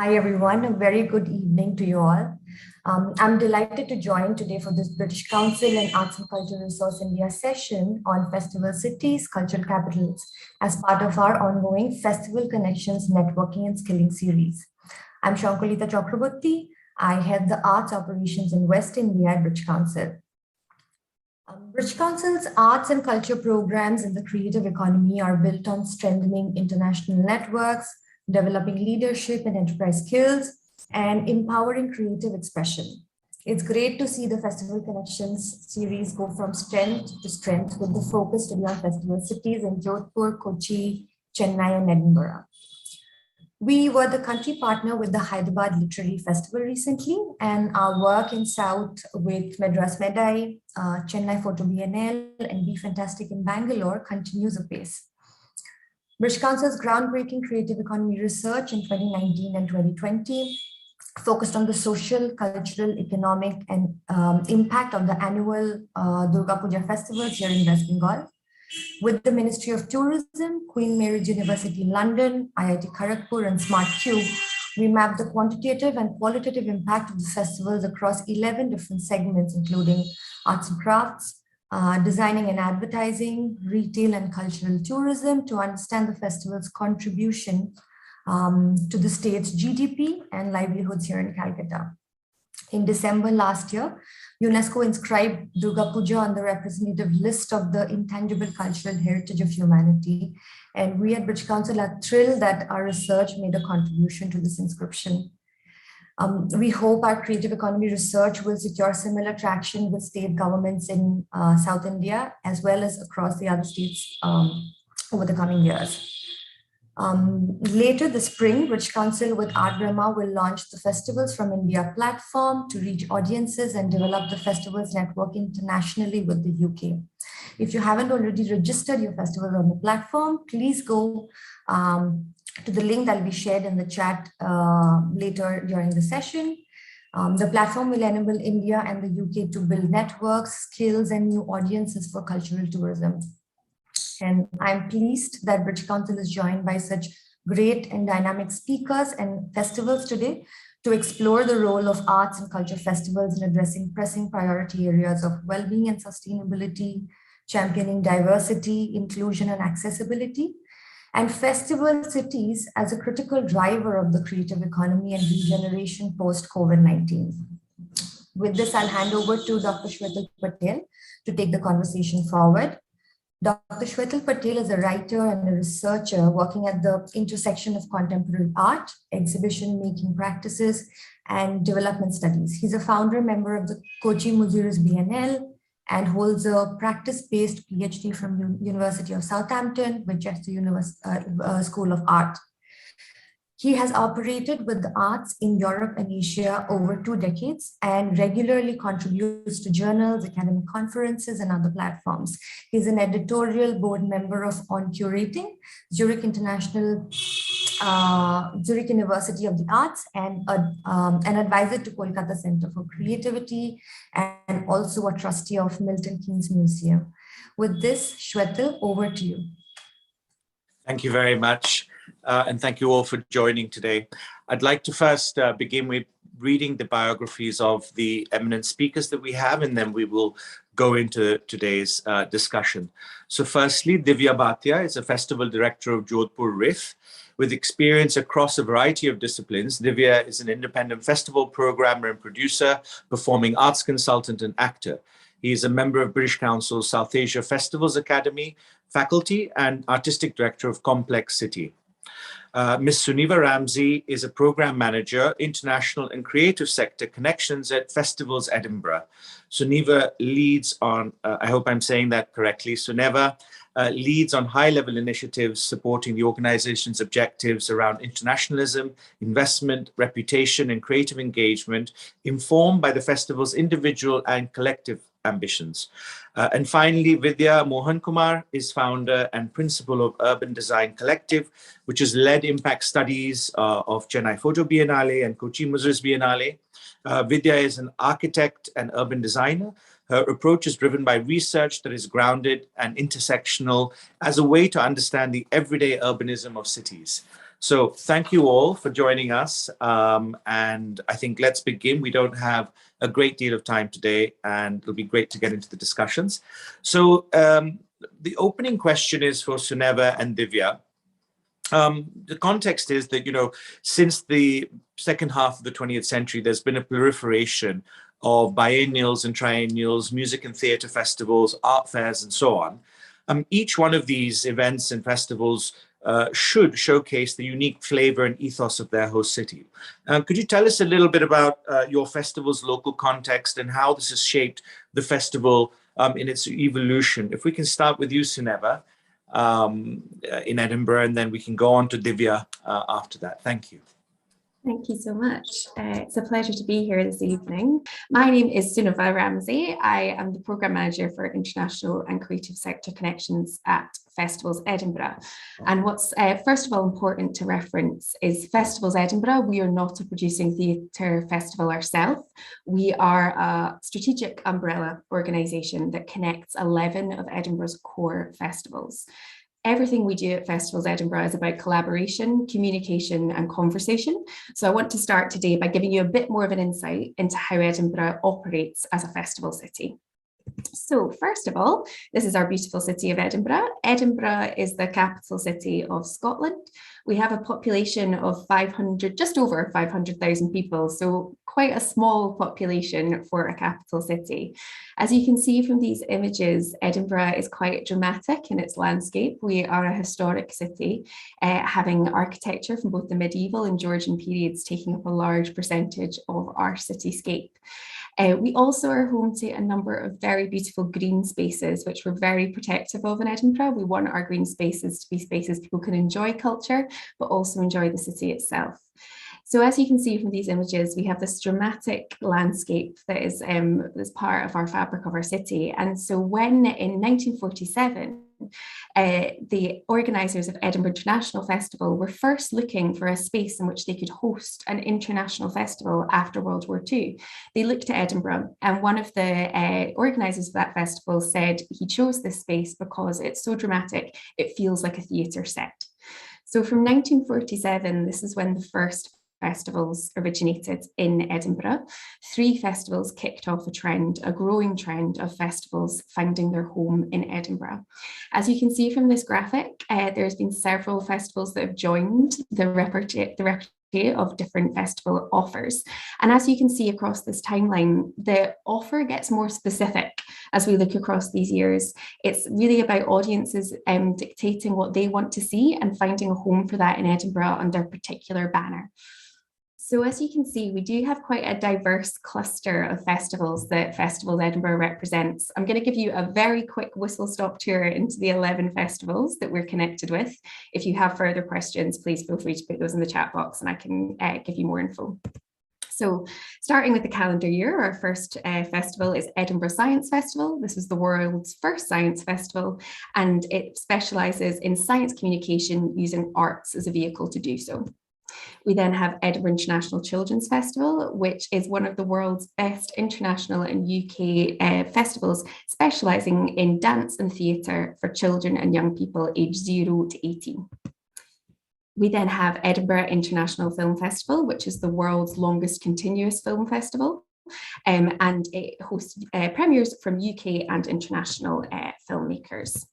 Hi, everyone. A very good evening to you all. I'm delighted to join today for this British Council and Arts and Culture Resource India session on festival cities, cultural capitals, as part of our ongoing Festival Connections Networking and Skilling series. I'm Shankalita Chakraborty. I head the arts operations in West India at British Council. British Council's arts and culture programs in the creative economy are built on strengthening international networks, developing leadership and enterprise skills, and empowering creative expression. It's great to see the Festival Connections series go from strength to strength with the focus to be on festival cities in Jodhpur, Kochi, Chennai, and Edinburgh. We were the country partner with the Hyderabad Literary Festival recently, and our work in South with Madras Medai, Chennai Photo Biennale, and Be Fantastic in Bangalore continues apace. British Council's groundbreaking creative economy research in 2019 and 2020 focused on the social, cultural, economic, and impact of the annual Durga Puja festivals here in West Bengal. With the Ministry of Tourism, Queen Mary's University London, IIT Kharagpur, and SmartCube, we mapped the quantitative and qualitative impact of the festivals across 11 different segments, including arts and crafts, designing and advertising, retail and cultural tourism, to understand the festival's contribution to the state's GDP and livelihoods here in Calcutta. In December last year, UNESCO inscribed Durga Puja on the representative list of the intangible cultural heritage of humanity. And we at British Council are thrilled that our research made a contribution to this inscription. We hope our creative economy research will secure similar traction with state governments in South India, as well as across the other states over the coming years. Later this spring, British Council with Art Brahma will launch the Festivals from India platform to reach audiences and develop the festivals network internationally with the UK. If you haven't already registered your festival on the platform, please go to the link that will be shared in the chat later during the session. The platform will enable India and the UK to build networks, skills, and new audiences for cultural tourism. And I'm pleased that British Council is joined by such great and dynamic speakers and festivals today to explore the role of arts and culture festivals in addressing pressing priority areas of well-being and sustainability, championing diversity, inclusion, and accessibility, and festival cities as a critical driver of the creative economy and regeneration post-COVID-19. With this, I'll hand over to Dr. Shwetal Patel to take the conversation forward. Dr. Shwetal Patel is a writer and a researcher working at the intersection of contemporary art, exhibition making practices, and development studies. He's a founder member of the Kochi Muziris Biennale and holds a practice-based PhD from University of Southampton, Winchester School of Art. He has operated with the arts in Europe and Asia over 2 decades and regularly contributes to journals, academic conferences, and other platforms. He's an editorial board member of On Curating, Zurich University of the Arts, and an advisor to Kolkata Center for Creativity, and also a trustee of Milton Keynes Museum. With this, Shwetal, over to you. Thank you very much. And thank you all for joining today. I'd like to first begin with reading the biographies of the eminent speakers that we have, and then we will go into today's discussion. So firstly, Divya Bhatia is a festival director of Jodhpur RIF. With experience across a variety of disciplines, Divya is an independent festival programmer and producer, performing arts consultant and actor. He is a member of British Council's South Asia Festivals Academy, faculty, and artistic director of Complex City. Ms. Suniva Ramsey is a program manager, international and creative sector connections at Festivals Edinburgh. Suniva leads on, I hope I'm saying that correctly, Suniva leads on high-level initiatives supporting the organization's objectives around internationalism, investment, reputation, and creative engagement, informed by the festival's individual and collective ambitions. And finally, Vidya Mohan Kumar is founder and principal of Urban Design Collective, which has led impact studies of Chennai Photo Biennale and Kochi Muziris Biennale. Vidya is an architect and urban designer. Her approach is driven by research that is grounded and intersectional as a way to understand the everyday urbanism of cities. So thank you all for joining us. And I think let's begin. We don't have a great deal of time today, and it'll be great to get into the discussions. So the opening question is for Suneva and Divya. The context is that, since the second half of the 20th century, there's been a proliferation of biennials and triennials, music and theatre festivals, art fairs, and so on. Each one of these events and festivals should showcase the unique flavor and ethos of their host city. Could you tell us a little bit about your festival's local context and how this has shaped the festival in its evolution? If we can start with you, Suneva, in Edinburgh, and then we can go on to Divya after that. Thank you. Thank you so much. It's a pleasure to be here this evening. My name is Suneva Ramsey. I am the Programme Manager for International and Creative Sector Connections at Festivals Edinburgh. And what's first of all important to reference is Festivals Edinburgh. We are not a producing theatre festival ourselves. We are a strategic umbrella organisation that connects 11 of Edinburgh's core festivals. Everything we do at Festivals Edinburgh is about collaboration, communication and conversation. So I want to start today by giving you a bit more of an insight into how Edinburgh operates as a festival city. So first of all, this is our beautiful city of Edinburgh. Edinburgh is the capital city of Scotland. We have a population of just over 500,000 people, so quite a small population for a capital city. As you can see from these images, Edinburgh is quite dramatic in its landscape. We are a historic city, having architecture from both the medieval and Georgian periods taking up a large percentage of our cityscape. We also are home to a number of very beautiful green spaces, which we're very protective of in Edinburgh. We want our green spaces to be spaces people can enjoy culture, but also enjoy the city itself. So as you can see from these images, we have this dramatic landscape that is part of our fabric of our city. And so when in 1947, the organisers of Edinburgh International Festival were first looking for a space in which they could host an international festival after World War II. They looked at Edinburgh, and one of the organisers of that festival said he chose this space because it's so dramatic, it feels like a theatre set. So from 1947, this is when the first festivals originated in Edinburgh. 3 festivals kicked off a growing trend of festivals finding their home in Edinburgh. As you can see from this graphic, there's been several festivals that have joined the repertoire of different festival offers. And as you can see across this timeline, the offer gets more specific as we look across these years. It's really about audiences dictating what they want to see and finding a home for that in Edinburgh under a particular banner. So as you can see, we do have quite a diverse cluster of festivals that Festivals Edinburgh represents. I'm going to give you a very quick whistle-stop tour into the 11 festivals that we're connected with. If you have further questions, please feel free to put those in the chat box and I can give you more info. So starting with the calendar year, our first festival is Edinburgh Science Festival. This is the world's first science festival, and it specialises in science communication using arts as a vehicle to do so. We then have Edinburgh International Children's Festival, which is one of the world's best international and UK festivals, specialising in dance and theatre for children and young people aged 0 to 18. We then have Edinburgh International Film Festival, which is the world's longest continuous film festival, and it hosts premieres from UK and international filmmakers.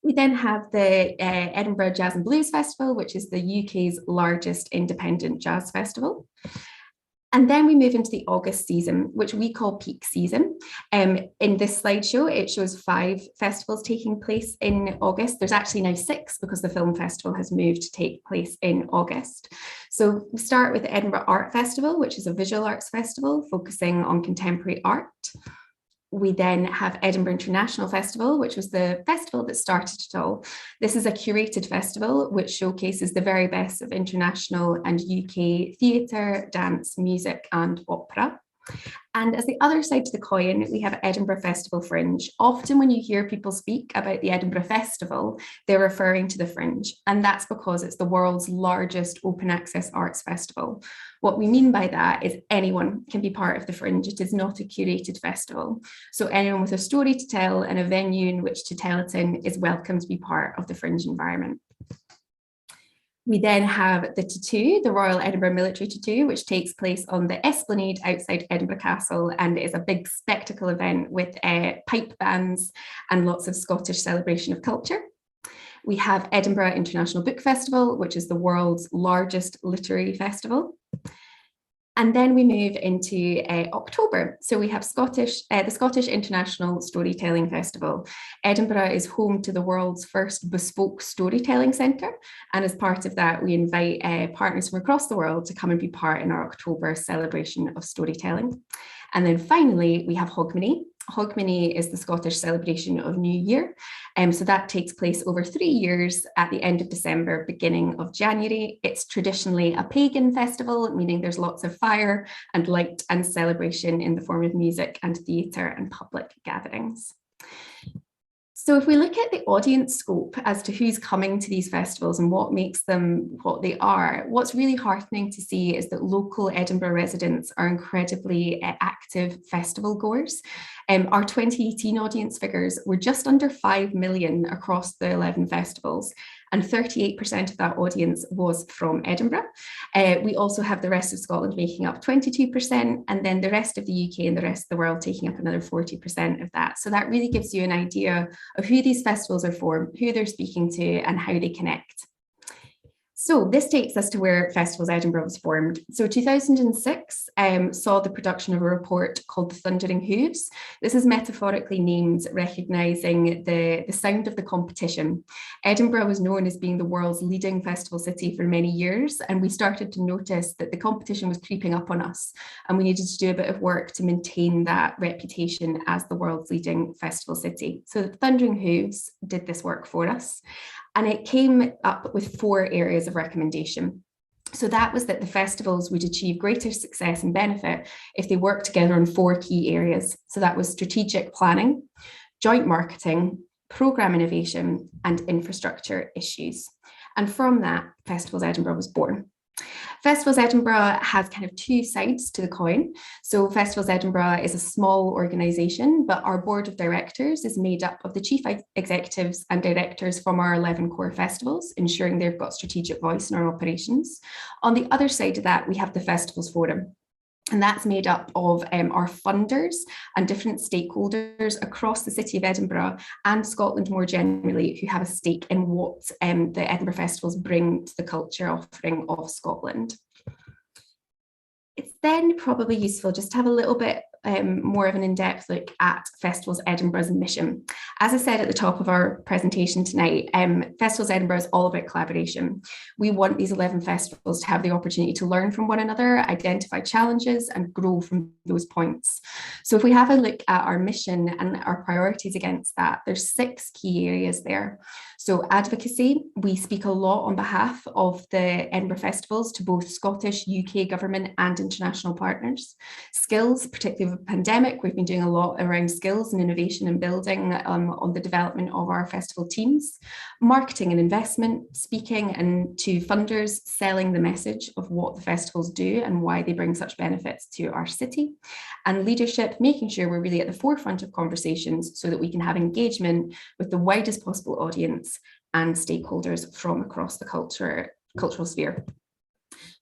We then have the Edinburgh Jazz and Blues Festival, which is the UK's largest independent jazz festival. And then we move into the August season, which we call peak season. In this slideshow, it shows 5 festivals taking place in August. There's actually now 6 because the film festival has moved to take place in August. So we start with the Edinburgh Art Festival, which is a visual arts festival focusing on contemporary art. We then have Edinburgh International Festival, which was the festival that started it all. This is a curated festival which showcases the very best of international and UK theatre, dance, music and opera. And as the other side to the coin, we have Edinburgh Festival Fringe. Often when you hear people speak about the Edinburgh Festival, they're referring to the Fringe, and that's because it's the world's largest open access arts festival. What we mean by that is anyone can be part of the Fringe. It is not a curated festival. So anyone with a story to tell and a venue in which to tell it in is welcome to be part of the Fringe environment. We then have the tattoo, the Royal Edinburgh Military Tattoo, which takes place on the Esplanade outside Edinburgh Castle, and is a big spectacle event with pipe bands and lots of Scottish celebration of culture. We have Edinburgh International Book Festival, which is the world's largest literary festival. And then we move into October. So we have the Scottish International Storytelling Festival. Edinburgh is home to the world's first bespoke storytelling centre. And as part of that, we invite partners from across the world to come and be part in our October celebration of storytelling. And then finally, we have Hogmanay. Hogmanay is the Scottish celebration of New Year. So that takes place over 3 years at the end of December, beginning of January. It's traditionally a pagan festival, meaning there's lots of fire and light and celebration in the form of music and theatre and public gatherings. So if we look at the audience scope as to who's coming to these festivals and what makes them what they are, what's really heartening to see is that local Edinburgh residents are incredibly active festival goers. Our 2018 audience figures were just under 5 million across the 11 festivals, and 38% of that audience was from Edinburgh. We also have the rest of Scotland making up 22%, and then the rest of the UK and the rest of the world taking up another 40% of that. So that really gives you an idea of who these festivals are for, who they're speaking to, and how they connect. So this takes us to where Festivals Edinburgh was formed. So 2006 saw the production of a report called The Thundering Hooves. This is metaphorically named recognising the sound of the competition. Edinburgh was known as being the world's leading festival city for many years, and we started to notice that the competition was creeping up on us, and we needed to do a bit of work to maintain that reputation as the world's leading festival city. So The Thundering Hooves did this work for us. And it came up with 4 areas of recommendation. So that was that the festivals would achieve greater success and benefit if they worked together on 4 key areas. So that was strategic planning, joint marketing, programme innovation, and infrastructure issues. And from that, Festivals Edinburgh was born. Festivals Edinburgh has kind of 2 sides to the coin. So Festivals Edinburgh is a small organisation, but our board of directors is made up of the chief executives and directors from our 11 core festivals, ensuring they've got strategic voice in our operations. On the other side of that, we have the Festivals Forum. And that's made up of our funders and different stakeholders across the city of Edinburgh and Scotland more generally, who have a stake in what the Edinburgh Festivals bring to the culture offering of Scotland. It's then probably useful just to have a little bit more of an in-depth look at Festivals Edinburgh's mission. As I said at the top of our presentation tonight, Festivals Edinburgh is all about collaboration. We want these 11 festivals to have the opportunity to learn from one another, identify challenges, and grow from those points. So if we have a look at our mission and our priorities against that, there's 6 key areas there. So advocacy, we speak a lot on behalf of the Edinburgh Festivals to both Scottish, UK government and international partners. Skills, particularly with the pandemic, we've been doing a lot around skills and innovation and building on the development of our festival teams. Marketing and investment, speaking and to funders, selling the message of what the festivals do and why they bring such benefits to our city. And leadership, making sure we're really at the forefront of conversations so that we can have engagement with the widest possible audience and stakeholders from across the cultural sphere.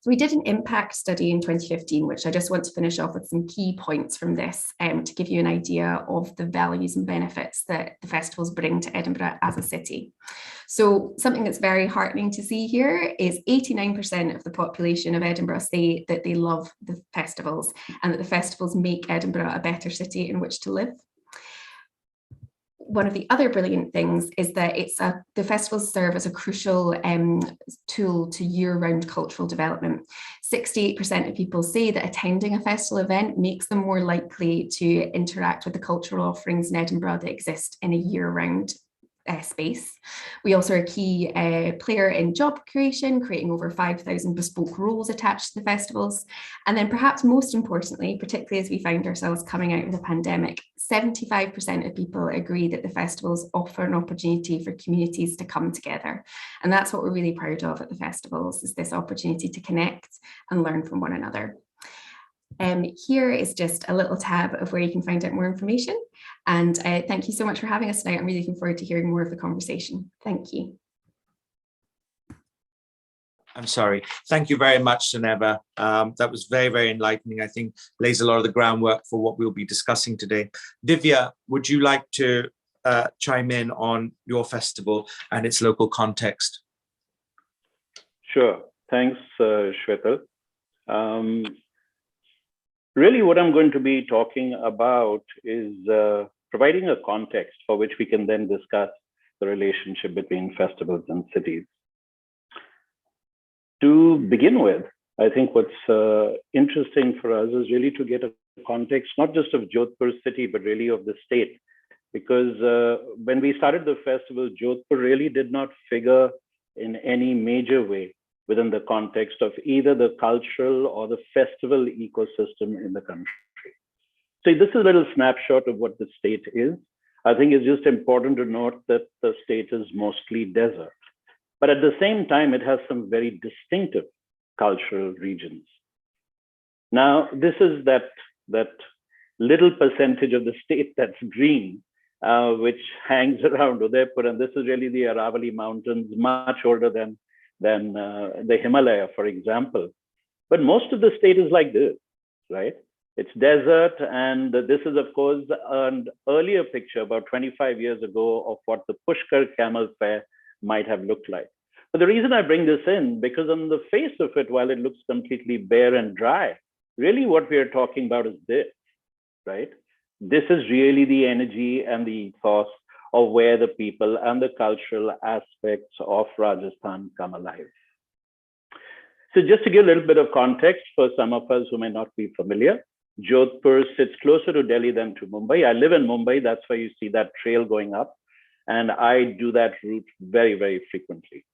So we did an impact study in 2015, which I just want to finish off with some key points from this to give you an idea of the values and benefits that the festivals bring to Edinburgh as a city. So something that's very heartening to see here is 89% of the population of Edinburgh say that they love the festivals and that the festivals make Edinburgh a better city in which to live. One of the other brilliant things is that the festivals serve as a crucial tool to year-round cultural development. 68% of people say that attending a festival event makes them more likely to interact with the cultural offerings in Edinburgh that exist in a year-round space. We also are a key player in job creation, creating over 5,000 bespoke roles attached to the festivals. And then perhaps most importantly, particularly as we find ourselves coming out of the pandemic, 75% of people agree that the festivals offer an opportunity for communities to come together. And that's what we're really proud of at the festivals, is this opportunity to connect and learn from one another. Here is just a little tab of where you can find out more information. And thank you so much for having us tonight. I'm really looking forward to hearing more of the conversation. Thank you. I'm sorry. Thank you very much, Suneva. That was very, very enlightening. I think lays a lot of the groundwork for what we'll be discussing today. Divya, would you like to chime in on your festival and its local context? Sure. Thanks, Shwetal. Really, what I'm going to be talking about is providing a context for which we can then discuss the relationship between festivals and cities. To begin with, I think what's interesting for us is really to get a context, not just of Jodhpur city, but really of the state. Because when we started the festival, Jodhpur really did not figure in any major way within the context of either the cultural or the festival ecosystem in the country. So this is a little snapshot of what the state is. I think it's just important to note that the state is mostly desert. But at the same time, it has some very distinctive cultural regions. Now, this is that little percentage of the state that's green, which hangs around Udaipur. And this is really the Aravalli Mountains, much older than the Himalaya, for example. But most of the state is like this, right? It's desert. And this is, of course, an earlier picture about 25 years ago of what the Pushkar Camel Fair might have looked like. But the reason I bring this in, because on the face of it, while it looks completely bare and dry, really what we are talking about is this, right? This is really the energy and the ethos of where the people and the cultural aspects of Rajasthan come alive. So just to give a little bit of context for some of us who may not be familiar, Jodhpur sits closer to Delhi than to Mumbai. I live in Mumbai, that's why you see that trail going up. And I do that route very, very frequently.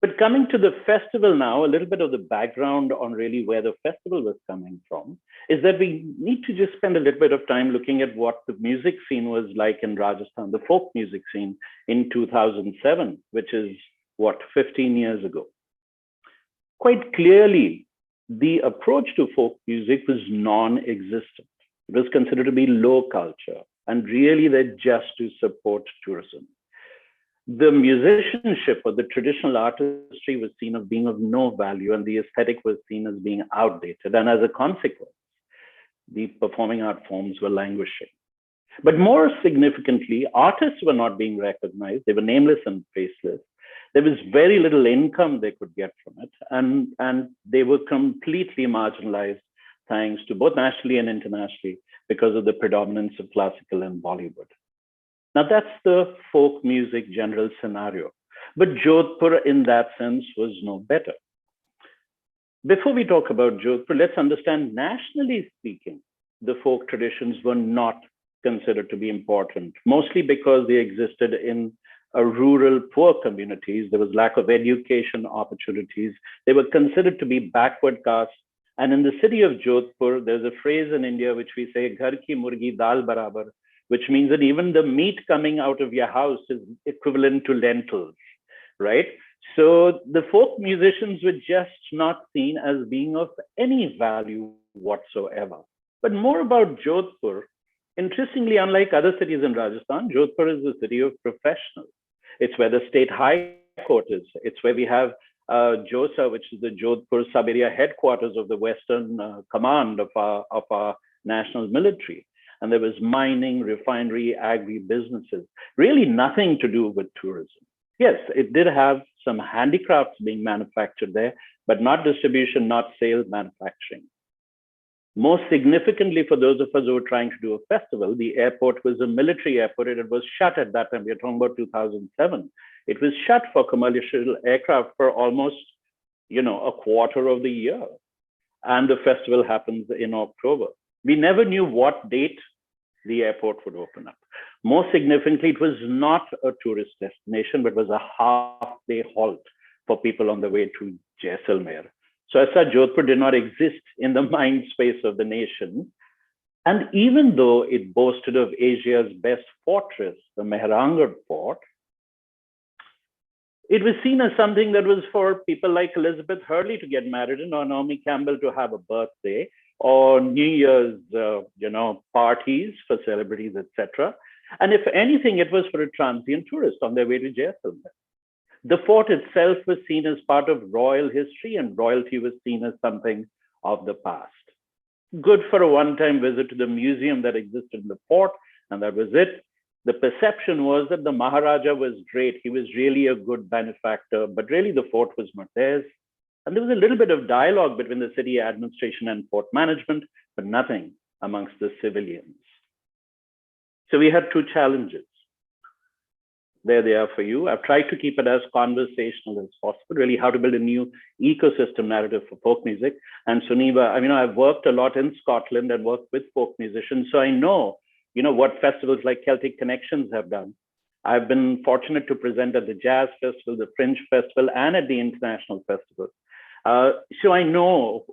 But coming to the festival now, a little bit of the background on really where the festival was coming from is that we need to just spend a little bit of time looking at what the music scene was like in Rajasthan, the folk music scene in 2007, which is what, 15 years ago. Quite clearly, the approach to folk music was non-existent. It was considered to be low culture and really there just to support tourism. The musicianship or the traditional artistry was seen as being of no value and the aesthetic was seen as being outdated. And as a consequence, the performing art forms were languishing. But more significantly, artists were not being recognized. They were nameless and faceless. There was very little income they could get from it. And they were completely marginalized thanks to both nationally and internationally because of the predominance of classical and Bollywood. Now that's the folk music general scenario. But Jodhpur in that sense was no better. Before we talk about Jodhpur, let's understand nationally speaking, the folk traditions were not considered to be important, mostly because they existed in rural poor communities. There was lack of education opportunities. They were considered to be backward castes. And in the city of Jodhpur, there's a phrase in India which we say, "Ghar ki murgi dal barabar," which means that even the meat coming out of your house is equivalent to lentils, right? So the folk musicians were just not seen as being of any value whatsoever. But more about Jodhpur, interestingly, unlike other cities in Rajasthan, Jodhpur is the city of professionals. It's where the state high court is. It's where we have JOSA, which is the Jodhpur sub-area headquarters of the Western Command of our national military. And there was mining, refinery, agri-businesses, really nothing to do with tourism. Yes, it did have some handicrafts being manufactured there, but not distribution, not sales, manufacturing. Most significantly, for those of us who were trying to do a festival, the airport was a military airport and it was shut at that time. We are talking about 2007. It was shut for commercial aircraft for almost, a quarter of the year. And the festival happens in October. We never knew what date the airport would open up. More significantly, it was not a tourist destination, but was a half-day halt for people on the way to Jaisalmer. So as such, Jodhpur did not exist in the mind space of the nation. And even though it boasted of Asia's best fortress, the Mehrangarh Fort, it was seen as something that was for people like Elizabeth Hurley to get married in, or Naomi Campbell to have a birthday, or New Year's, parties for celebrities, etc. And if anything, it was for a transient tourist on their way to Jaisalmer. The fort itself was seen as part of royal history, and royalty was seen as something of the past. Good for a one-time visit to the museum that existed in the fort, and that was it. The perception was that the Maharaja was great. He was really a good benefactor, but really the fort was not theirs. And there was a little bit of dialogue between the city administration and fort management, but nothing amongst the civilians. So we had two challenges. There they are for you. I've tried to keep it as conversational as possible, really how to build a new ecosystem narrative for folk music. And Suniva, I've worked a lot in Scotland and worked with folk musicians, so I know, what festivals like Celtic Connections have done. I've been fortunate to present at the Jazz Festival, the Fringe Festival, and at the International Festival. So I know,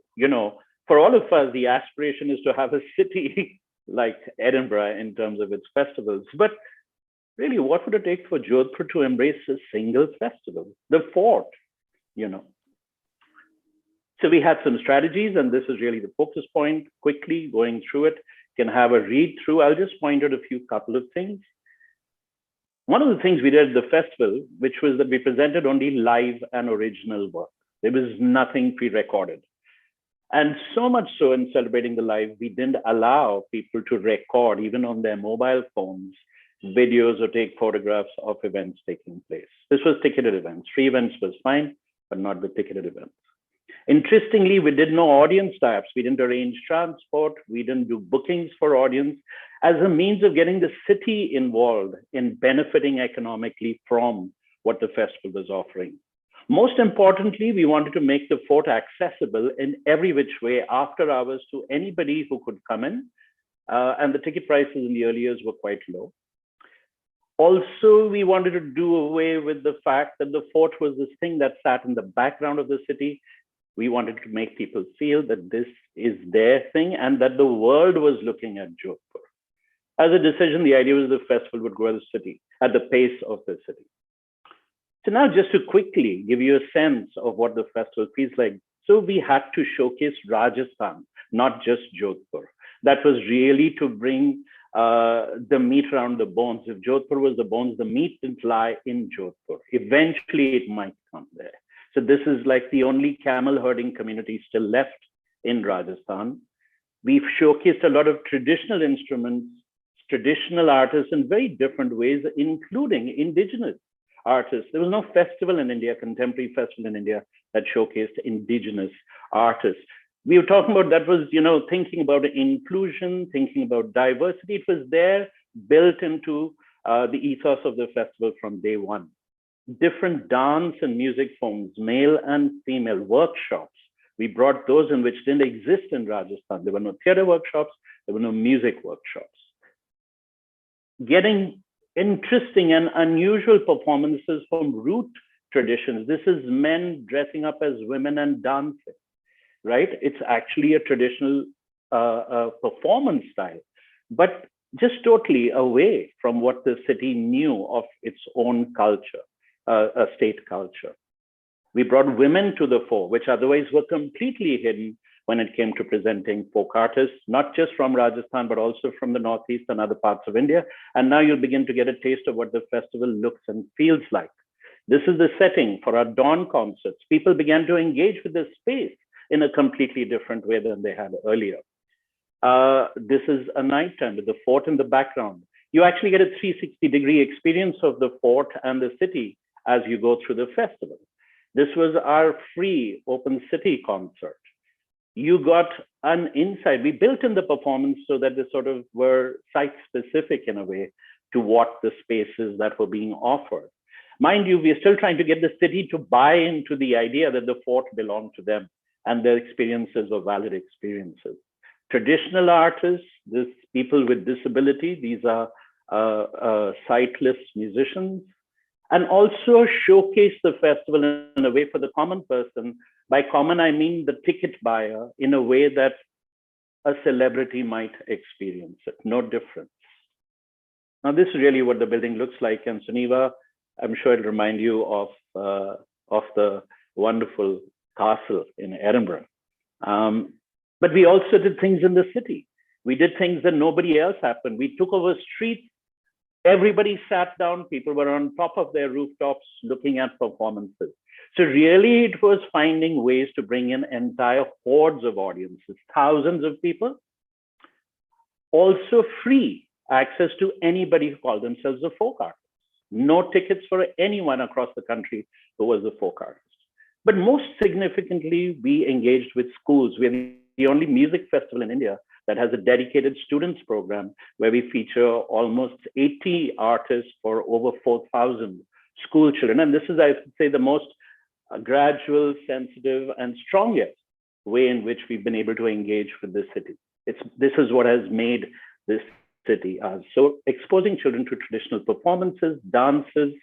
for all of us, the aspiration is to have a city like Edinburgh in terms of its festivals. But really, what would it take for Jodhpur to embrace a single festival, the fort, So we had some strategies, and this is really the focus point. Quickly going through it, you can have a read through. I'll just point out a couple of things. One of the things we did at the festival, which was that we presented only live and original work. There was nothing pre-recorded. And so much so in celebrating the live, we didn't allow people to record, even on their mobile phones, videos or take photographs of events taking place. This was ticketed events. Free events was fine, but not the ticketed events. Interestingly, we did no audience types. We didn't arrange transport. We didn't do bookings for audience as a means of getting the city involved in benefiting economically from what the festival was offering. Most importantly, we wanted to make the fort accessible in every which way after hours to anybody who could come in. And the ticket prices in the early years were quite low. Also, we wanted to do away with the fact that the fort was this thing that sat in the background of the city. We wanted to make people feel that this is their thing and that the world was looking at Jodhpur. As a decision, the idea was the festival would grow the city at the pace of the city. So now just to quickly give you a sense of what the festival feels like. So we had to showcase Rajasthan, not just Jodhpur. That was really to bring the meat around the bones. If Jodhpur was the bones, the meat didn't lie in Jodhpur. Eventually it might come there. So this is like the only camel herding community still left in Rajasthan. We've showcased a lot of traditional instruments, traditional artists in very different ways, including indigenous artists. There was no festival in India, contemporary festival in India, that showcased indigenous artists. We were talking about that was, thinking about inclusion, thinking about diversity. It was there built into the ethos of the festival from day one. Different dance and music forms, male and female workshops. We brought those in which didn't exist in Rajasthan. There were no theater workshops, there were no music workshops. Getting interesting and unusual performances from root traditions. This is men dressing up as women and dancing, right? It's actually a traditional performance style, but just totally away from what the city knew of its own culture, a state culture. We brought women to the fore, which otherwise were completely hidden when it came to presenting folk artists, not just from Rajasthan, but also from the Northeast and other parts of India. And now you'll begin to get a taste of what the festival looks and feels like. This is the setting for our dawn concerts. People began to engage with this space in a completely different way than they had earlier. This is a nighttime with the fort in the background. You actually get a 360-degree experience of the fort and the city as you go through the festival. This was our free open city concert. You got an insight. We built in the performance so that they sort of were site-specific in a way to what the spaces that were being offered. Mind you, we are still trying to get the city to buy into the idea that the fort belonged to them and their experiences were valid experiences. Traditional artists, these people with disability, these are sightless musicians, and also showcase the festival in a way for the common person. By common, I mean the ticket buyer in a way that a celebrity might experience it, no difference. Now, this is really what the building looks like. And Suniva, I'm sure it'll remind you of the wonderful castle in Edinburgh. But we also did things in the city. We did things that nobody else happened. We took over streets Everybody sat down, people were on top of their rooftops looking at performances. So really it was finding ways to bring in entire hordes of audiences, thousands of people. Also free access to anybody who called themselves a folk artist. No tickets for anyone across the country who was a folk artist. But most significantly, we engaged with schools. We're the only music festival in India that has a dedicated students program where we feature almost 80 artists for over 4,000 school children. And this is, I would say, the most gradual, sensitive, and strongest way in which we've been able to engage with this city. This is what has made this city. So exposing children to traditional performances, dances.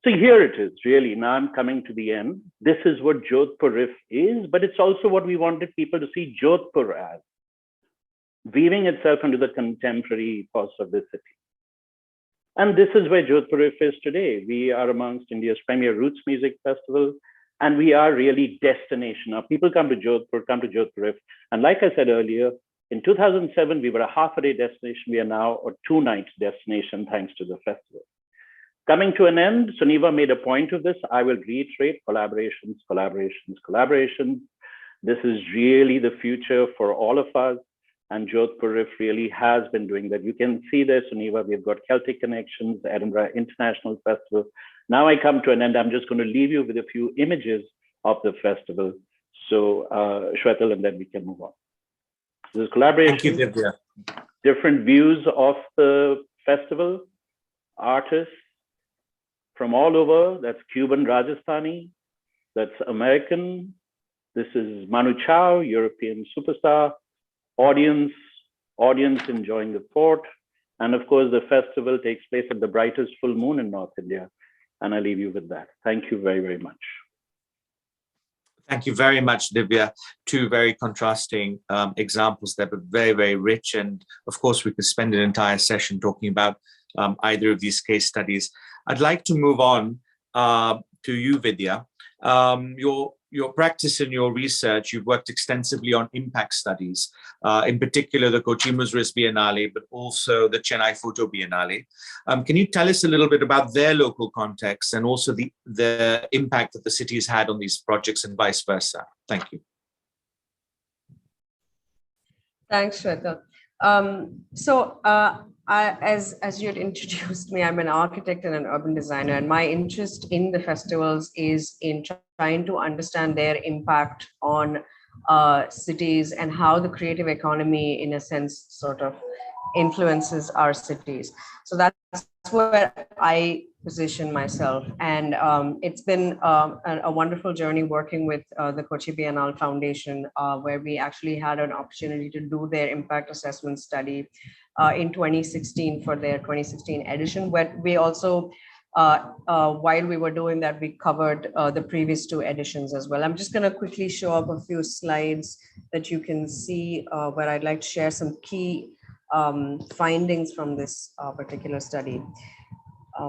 So here it is, really. Now I'm coming to the end. This is what Jodhpur is, but it's also what we wanted people to see Jodhpur as, weaving itself into the contemporary ethos of this city. And this is where Jodhpur is today. We are amongst India's premier roots music festival, and we are really destination. Now people come to Jodhpur. And like I said earlier, in 2007, we were a half-a-day destination. We are now a two-night destination thanks to the festival. Coming to an end, Suniva made a point of this. I will reiterate: collaborations, collaborations, collaborations. This is really the future for all of us. And Jodhpur really has been doing that. You can see there, Suniva, we've got Celtic connections, the Edinburgh International Festival. Now I come to an end. I'm just going to leave you with a few images of the festival. So Shwetal, and then we can move on. This collaboration. Thank you, Divya. Different views of the festival, artists from all over. That's Cuban Rajasthani, that's American. This is Manu Chao, European superstar. Audience enjoying the port. And of course, the festival takes place at the brightest full moon in North India. And I leave you with that. Thank you very, very much. Thank you very much, Divya. Two very contrasting examples that were very, very rich. And of course, we could spend an entire session talking about either of these case studies. I'd like to move on to you, Vidya. Your practice and your research, you've worked extensively on impact studies, in particular the Kochi Musris Biennale, but also the Chennai Photo Biennale. Can you tell us a little bit about their local context and also the impact that the city has had on these projects and vice versa? Thank you. Thanks, Shweta. As you had introduced me, I'm an architect and an urban designer, and my interest in the festivals is in trying to understand their impact on cities and how the creative economy, in a sense, sort of influences our cities. So that's where I position myself. And it's been a wonderful journey working with the Kochi Biennale Foundation, where we actually had an opportunity to do their impact assessment study in 2016 for their 2016 edition, where we also, while we were doing that, we covered the previous two editions as well. I'm just going to quickly show up a few slides that you can see where I'd like to share some key findings from this particular study.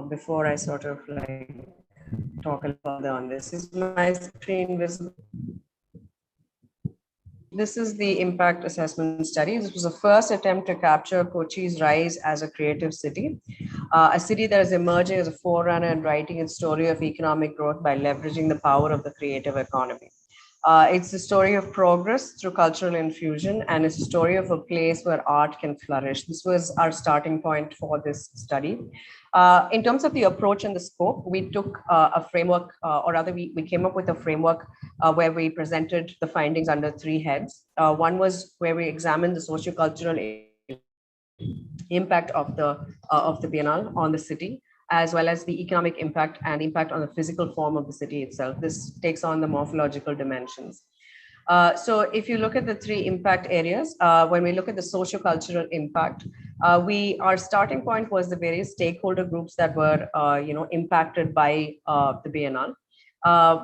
Before I sort of like talk a little further on this. Is my screen visible? This is the impact assessment study. This was the first attempt to capture Kochi's rise as a creative city, a city that is emerging as a forerunner and writing its story of economic growth by leveraging the power of the creative economy. It's the story of progress through cultural infusion, and it's a story of a place where art can flourish. This was our starting point for this study. In terms of the approach and the scope, we took a framework, or rather we came up with a framework where we presented the findings under three heads. One was where we examined the sociocultural impact of the Biennale on the city, as well as the economic impact and impact on the physical form of the city itself. This takes on the morphological dimensions. So if you look at the three impact areas, when we look at the socio-cultural impact, our starting point was the various stakeholder groups that were impacted by the Biennale.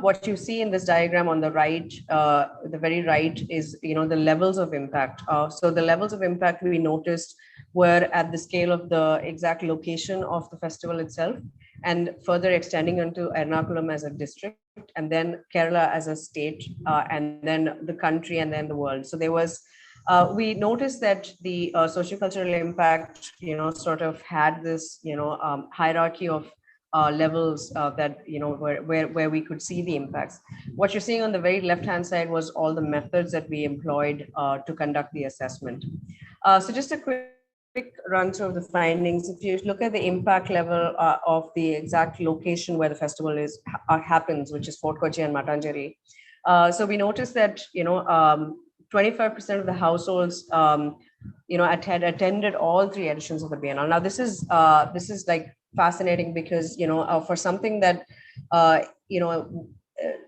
What you see in this diagram on the right, the very right, is the levels of impact. So the levels of impact we noticed were at the scale of the exact location of the festival itself, and further extending into Ernakulam as a district, and then Kerala as a state, and then the country, and then the world. So there was We noticed that the sociocultural impact, sort of had this, hierarchy of levels that, where we could see the impacts. What you're seeing on the very left-hand side was all the methods that we employed to conduct the assessment. So just a quick run through of the findings. If you look at the impact level of the exact location where the festival happens, which is Fort Kochi and Matanjeri. So we noticed that, 25% of the households, attended all 3 editions of the Biennale. Now, this is like fascinating because, for something that,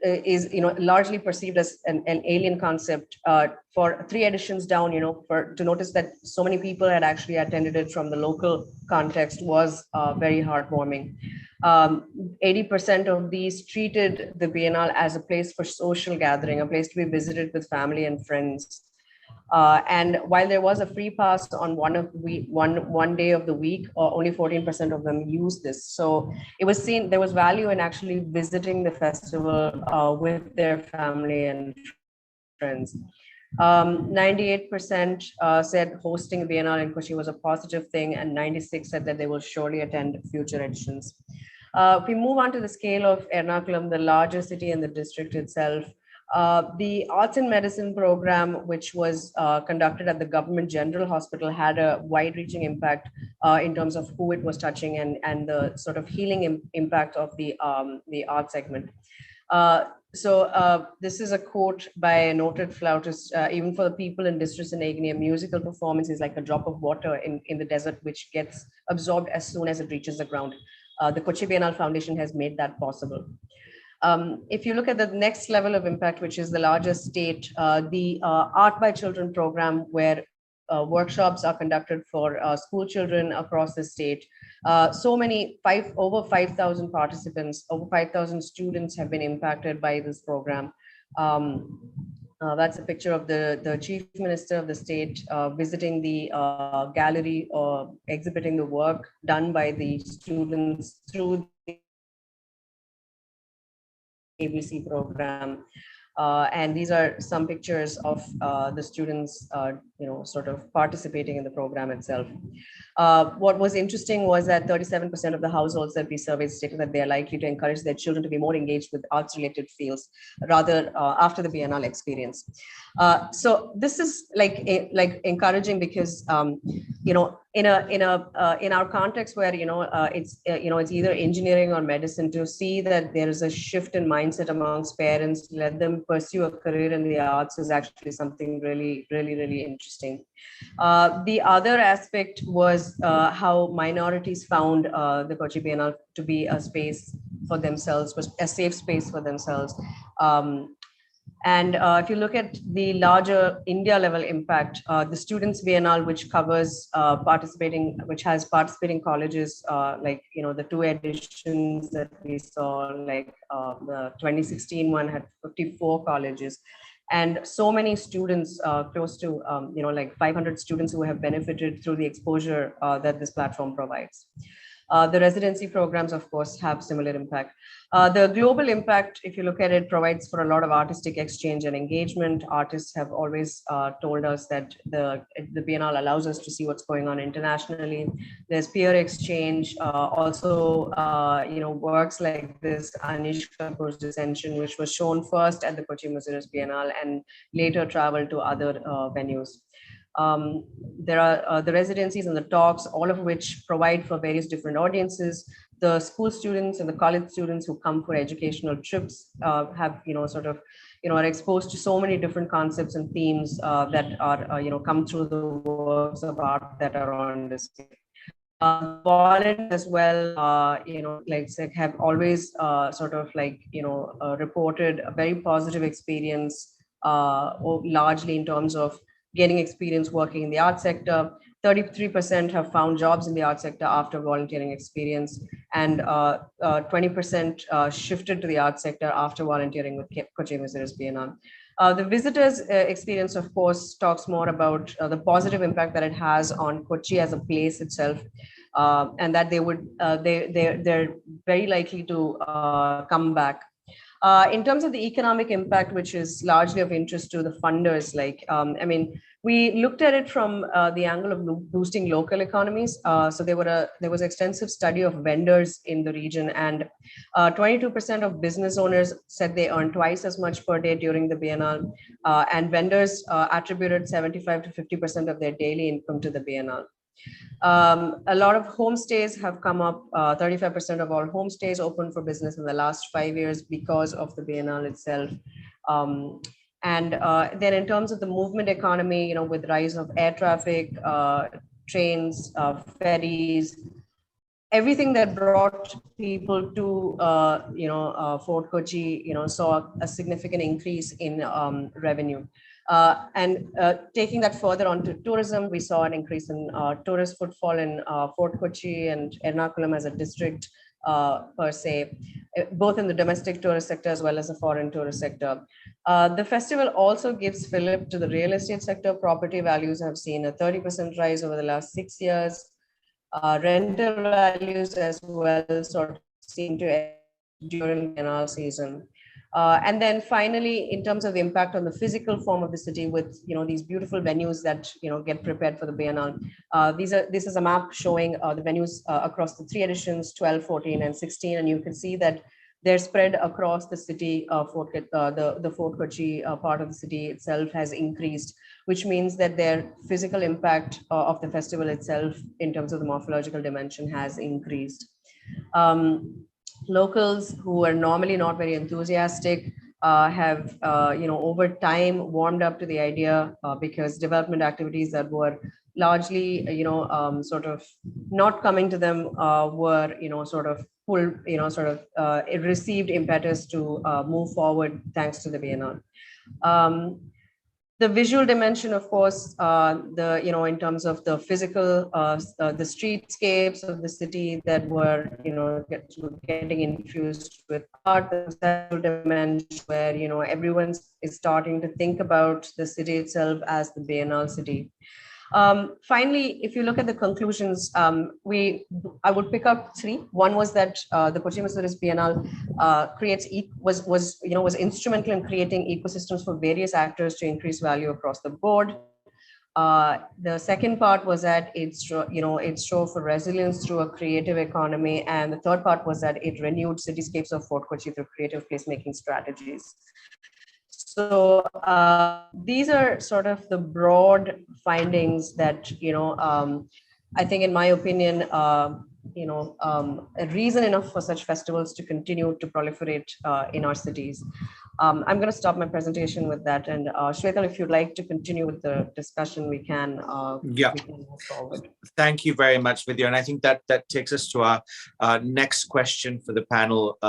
is, largely perceived as an alien concept, for 3 editions down, to notice that so many people had actually attended it from the local context was very heartwarming. 80% of these treated the Biennale as a place for social gathering, a place to be visited with family and friends. And while there was a free pass on one day of the week, only 14% of them used this. So it was seen there was value in actually visiting the festival with their family and friends. 98% said hosting Biennale in Kochi was a positive thing, and 96% said that they will surely attend future editions. If we move on to the scale of Ernakulam, the larger city and the district itself, the arts and medicine program, which was conducted at the government general hospital, had a wide-reaching impact in terms of who it was touching and the sort of healing impact of the art segment. So this is a quote by a noted flautist: even for the people in distress in agony, a musical performance is like a drop of water in the desert, which gets absorbed as soon as it reaches the ground. The Kochi Biennale Foundation has made that possible. If you look at the next level of impact, which is the largest state, the Art by Children program, where workshops are conducted for school children across the state. So many, over 5,000 participants, over 5,000 students have been impacted by this program. That's a picture of the Chief Minister of the state visiting the gallery, exhibiting the work done by the students through the ABC program. And these are some pictures of the students, sort of participating in the program itself. What was interesting was that 37% of the households that we surveyed stated that they are likely to encourage their children to be more engaged with arts-related fields, rather after the Biennale experience. So this is like encouraging because in our context where it's either engineering or medicine, to see that there is a shift in mindset amongst parents to let them pursue a career in the arts is actually something really, really, really interesting. The other aspect was how minorities found the Kochi Biennale to be a space for themselves, a safe space for themselves. And if you look at the larger India level impact, the Students Biennale, which covers which has participating colleges, like, the 2 editions that we saw, like the 2016 one had 54 colleges. And so many students, close to, like 500 students who have benefited through the exposure that this platform provides. The residency programs, of course, have similar impact. The global impact, if you look at it, provides for a lot of artistic exchange and engagement. Artists have always told us that the Biennale allows us to see what's going on internationally. There's peer exchange, also, works like this, Anish Kapoor's Dissension, which was shown first at the Kochi Muziris Biennale and later traveled to other venues. There are the residencies and the talks, all of which provide for various different audiences. The school students and the college students who come for educational trips have, are exposed to so many different concepts and themes that are, come through the works of art that are on display. Volunteers as well, have always reported a very positive experience, largely in terms of gaining experience working in the art sector. 33% have found jobs in the art sector after volunteering experience, and 20% shifted to the art sector after volunteering with Kochi Muziris Biennale. The visitors' experience, of course, talks more about the positive impact that it has on Kochi as a place itself, and that they're very likely to come back. In terms of the economic impact, which is largely of interest to the funders, we looked at it from the angle of boosting local economies. So there was an extensive study of vendors in the region, and 22% of business owners said they earned twice as much per day during the Biennale, and vendors attributed 75 to 50% of their daily income to the Biennale. A lot of homestays have come up. 35% of all homestays opened for business in the last 5 years because of the Biennale itself. And then in terms of the movement economy, with rise of air traffic, trains, ferries, everything that brought people to, Fort Kochi, saw a significant increase in revenue. Taking that further onto tourism, we saw an increase in tourist footfall in Fort Kochi and Ernakulam as a district per se, both in the domestic tourist sector as well as the foreign tourist sector. The festival also gives fillip to the real estate sector. Property values have seen a 30% rise over the last 6 years. Rental values as well sort of seem to during Biennale season. And then finally, in terms of the impact on the physical form of the city with, these beautiful venues that, get prepared for the Biennale. This is a map showing the venues across the 3 editions, 12, 14, and 16. And you can see that they're spread across the city. The Fort Kochi part of the city itself has increased, which means that their physical impact of the festival itself in terms of the morphological dimension has increased. Locals who are normally not very enthusiastic have, over time warmed up to the idea because development activities that were largely, sort of not coming to them were, sort of pulled, it received impetus to move forward thanks to the Biennale. The visual dimension, of course, in terms of the physical, the streetscapes of the city that were, getting infused with art, the conceptual dimension where, everyone is starting to think about the city itself as the Biennale city. Finally, if you look at the conclusions, I would pick up 3. One was that the Kochi Mercedes Biennale was instrumental in creating ecosystems for various actors to increase value across the board. The second part was that it strove for resilience through a creative economy, and the third part was that it renewed cityscapes of Fort Kochi through creative placemaking strategies. So these are sort of the broad findings that, I think, in my opinion, a reason enough for such festivals to continue to proliferate in our cities. I'm going to stop my presentation with that. And Shwetal, if you'd like to continue with the discussion, we can move forward. Thank you very much, Vidya. And I think that takes us to our next question for the panel.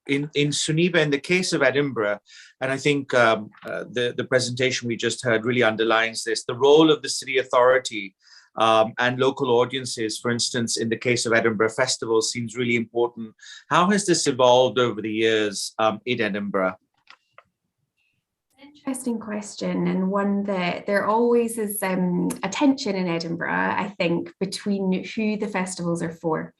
In Suniba, in the case of Edinburgh, and I think the presentation we just heard really underlines this, the role of the city authority and local audiences, for instance, in the case of Edinburgh Festival, seems really important. How has this evolved over the years in Edinburgh? Interesting question, and one that there always is a tension in Edinburgh, I think, between who the festivals are for.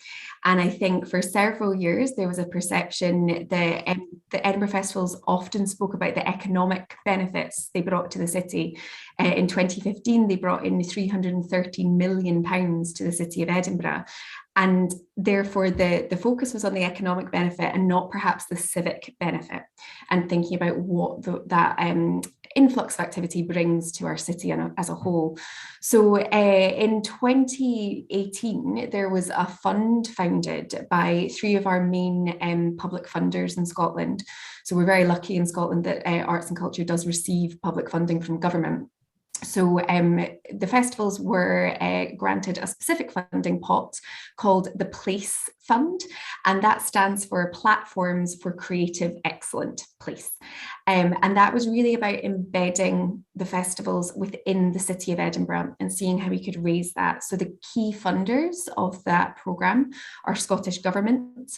And I think for several years there was a perception that the Edinburgh festivals often spoke about the economic benefits they brought to the city. In 2015, they brought in £313 million to the city of Edinburgh. And therefore, the focus was on the economic benefit and not perhaps the civic benefit, and thinking about what that influx of activity brings to our city as a whole. So in 2018, there was a fund founded by 3 of our main public funders in Scotland. So we're very lucky in Scotland that arts and culture does receive public funding from government. So the festivals were granted a specific funding pot called the PLACE Fund, and that stands for Platforms for Creative Excellent Place. And that was really about embedding the festivals within the city of Edinburgh and seeing how we could raise that. So the key funders of that programme are Scottish Government,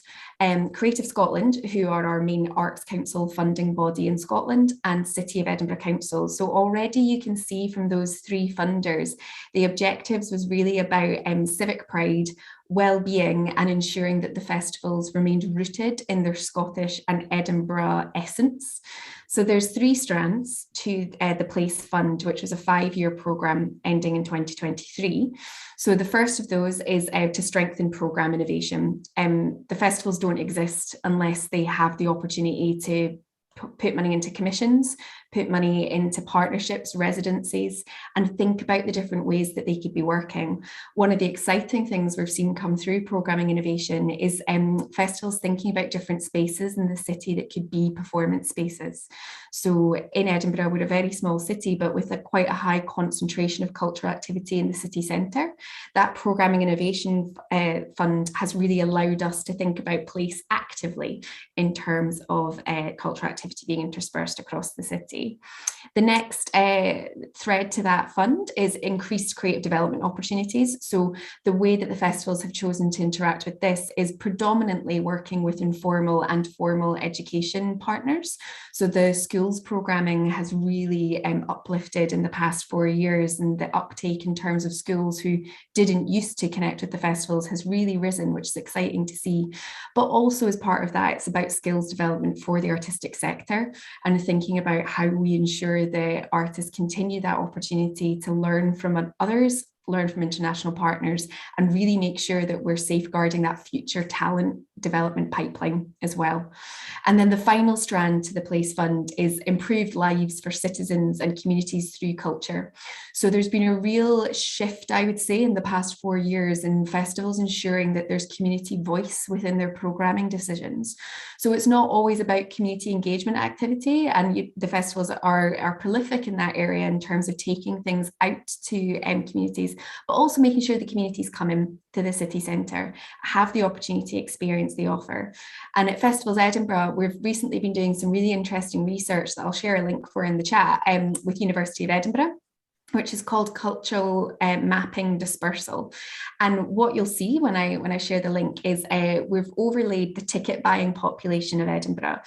Creative Scotland, who are our main arts council funding body in Scotland, and City of Edinburgh Council. So already you can see from those 3 funders, the objectives was really about civic pride, well-being and ensuring that the festivals remained rooted in their Scottish and Edinburgh essence. So there's 3 strands to the Place Fund, which was a 5-year programme ending in 2023. So the first of those is to strengthen programme innovation. The festivals don't exist unless they have the opportunity to put money into commissions, put money into partnerships, residencies, and think about the different ways that they could be working. One of the exciting things we've seen come through programming innovation is festivals thinking about different spaces in the city that could be performance spaces. So in Edinburgh, we're a very small city, but with quite a high concentration of cultural activity in the city centre. That programming innovation fund has really allowed us to think about place actively in terms of cultural activity being interspersed across the city. The next thread to that fund is increased creative development opportunities. So the way that the festivals have chosen to interact with this is predominantly working with informal and formal education partners. So the schools programming has really uplifted in the past 4 years, and the uptake in terms of schools who didn't used to connect with the festivals has really risen, which is exciting to see. But also as part of that, it's about skills development for the artistic sector and thinking about how we ensure that artists continue that opportunity to learn from others, learn from international partners, and really make sure that we're safeguarding that future talent development pipeline as well. And then the final strand to the Place Fund is improved lives for citizens and communities through culture. So there's been a real shift, I would say, in the past 4 years in festivals ensuring that there's community voice within their programming decisions. So it's not always about community engagement activity, and the festivals are prolific in that area in terms of taking things out to communities, but also making sure the communities come in to the city centre, have the opportunity to experience the offer. And at Festivals Edinburgh, we've recently been doing some really interesting research that I'll share a link for in the chat with University of Edinburgh, which is called Cultural Mapping Dispersal. And what you'll see when I share the link is we've overlaid the ticket buying population of Edinburgh.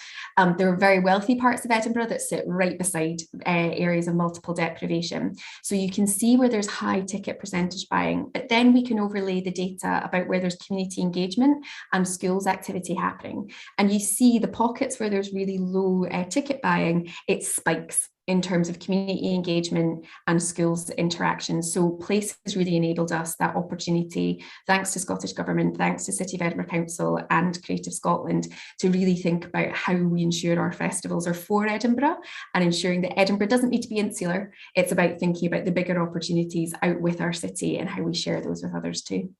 There are very wealthy parts of Edinburgh that sit right beside areas of multiple deprivation. So you can see where there's high ticket percentage buying, but then we can overlay the data about where there's community engagement and schools activity happening. And you see the pockets where there's really low ticket buying, it spikes in terms of community engagement and schools interactions. So Place has really enabled us that opportunity, thanks to Scottish Government, thanks to City of Edinburgh Council and Creative Scotland, to really think about how we ensure our festivals are for Edinburgh and ensuring that Edinburgh doesn't need to be insular. It's about thinking about the bigger opportunities out with our city and how we share those with others too.